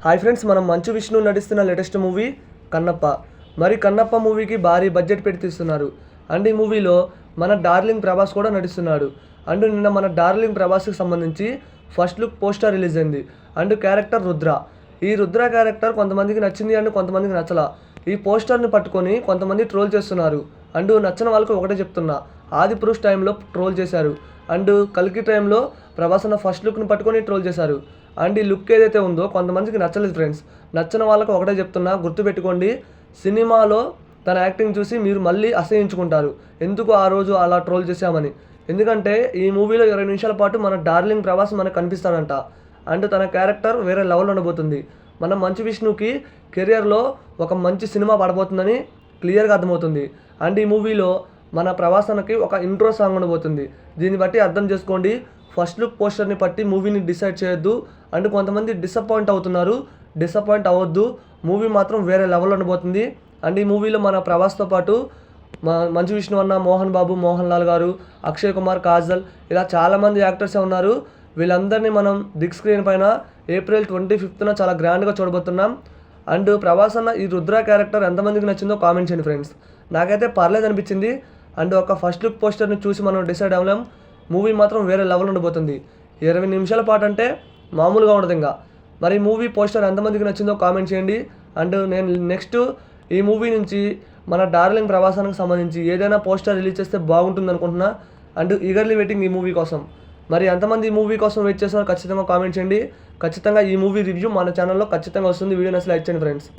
Hi friends, మనం మంచు విష్ణు నటిస్తున్న latest movie Kannappa. మరి కన్నప్ప మూవీకి భారీ బడ్జెట్ పెట్టి తీస్తున్నారు. అండ్ ఈ మూవీలో మన డార్లింగ్ ప్రభాస్ కూడా నటిస్తున్నాడు. అండ్ నిన్న మన డార్లింగ్ ప్రభాస్కి సంబంధించి ఫస్ట్ లుక్ పోస్టర్ రిలీజ్ అయింది. And character Rudra. ఈ రుద్ర క్యారెక్టర్ కొంతమందికి నచ్చింది అండ్ కొంతమందికి నచ్చలా. ఈ పోస్టర్ని పట్టుకొని కొంతమంది ట్రోల్ చేస్తున్నారు. అండ్ నచ్చిన వాళ్ళకి ఒకటే చెప్తున్నా, ఆది పురుష్ టైంలో ట్రోల్ చేశారు. అండ్ కల్కి టైంలో ప్రభాస్ అన్న ఫస్ట్ లుక్ని పట్టుకొని ట్రోల్ చేశారు. అండ్ ఈ లుక్ ఏదైతే ఉందో కొంతమందికి నచ్చలేదు ఫ్రెండ్స్. నచ్చిన వాళ్ళకి ఒకటే చెప్తున్నా, గుర్తుపెట్టుకోండి, సినిమాలో తన యాక్టింగ్ చూసి మీరు మళ్ళీ అసహించుకుంటారు ఎందుకు ఆ రోజు అలా ట్రోల్ చేశామని. ఎందుకంటే ఈ మూవీలో 20 నిమిషాల పాటు మన డార్లింగ్ ప్రభాస్ మనకు కనిపిస్తాడంట. అండ్ తన క్యారెక్టర్ వేరే లెవెల్ ఉండబోతుంది. మన మంచు విష్ణుకి కెరియర్లో ఒక మంచి సినిమా పడబోతుందని క్లియర్గా అర్థమవుతుంది. అండ్ ఈ మూవీలో మన ప్రభాస్ అన్నకి ఒక ఇంట్రో సాంగ్ ఉండబోతుంది. దీన్ని బట్టి అర్థం చేసుకోండి, ఫస్ట్ లుక్ పోస్టర్ని పట్టి మూవీని డిసైడ్ చేయొద్దు. అండ్ కొంతమంది డిసప్పాయింట్ అవుతున్నారు, డిసప్పాయింట్ అవ్వద్దు. మూవీ మాత్రం వేరే లెవెల్ ఉండబోతుంది. అండ్ ఈ మూవీలో మన ప్రభాస్తో పాటు మంచు విష్ణు అన్న, మోహన్ బాబు, మోహన్ లాల్ గారు, అక్షయ్ కుమార్, కాజల్, ఇలా చాలామంది యాక్టర్సే ఉన్నారు. వీళ్ళందరినీ మనం బిగ్ స్క్రీన్ పైన ఏప్రిల్ 25న చాలా గ్రాండ్గా చూడబోతున్నాం. అండ్ ప్రభాస్ అన్న ఈ రుద్ర క్యారెక్టర్ ఎంతమందికి నచ్చిందో కామెంట్ చేయండి ఫ్రెండ్స్. నాకైతే పర్లేదు అనిపించింది. అండ్ ఒక ఫస్ట్ లుక్ పోస్టర్ని చూసి మనం డిసైడ్ అవ్వలేం. మూవీ మాత్రం వేరే లెవెల్ ఉండబోతుంది. 20 నిమిషాల పాటు అంటే మామూలుగా ఉండదు ఇంకా. మరి మూవీ పోస్టర్ ఎంతమందికి నచ్చిందో కామెంట్ చేయండి. అండ్ నేను నెక్స్ట్ ఈ మూవీ నుంచి మన డార్లింగ్ ప్రభాసానికి సంబంధించి ఏదైనా పోస్టర్ రిలీజ్ చేస్తే బాగుంటుంది అనుకుంటున్నా. అండ్ ఈగర్లీ వెయిటింగ్ ఈ మూవీ కోసం. మరి ఎంతమంది ఈ మూవీ కోసం వెయిట్ చేస్తున్నారో ఖచ్చితంగా కామెంట్ చేయండి. ఖచ్చితంగా ఈ మూవీ రివ్యూ మన ఛానల్లో ఖచ్చితంగా వస్తుంది. వీడియోని అసలు లైక్ చేయండి ఫ్రెండ్స్.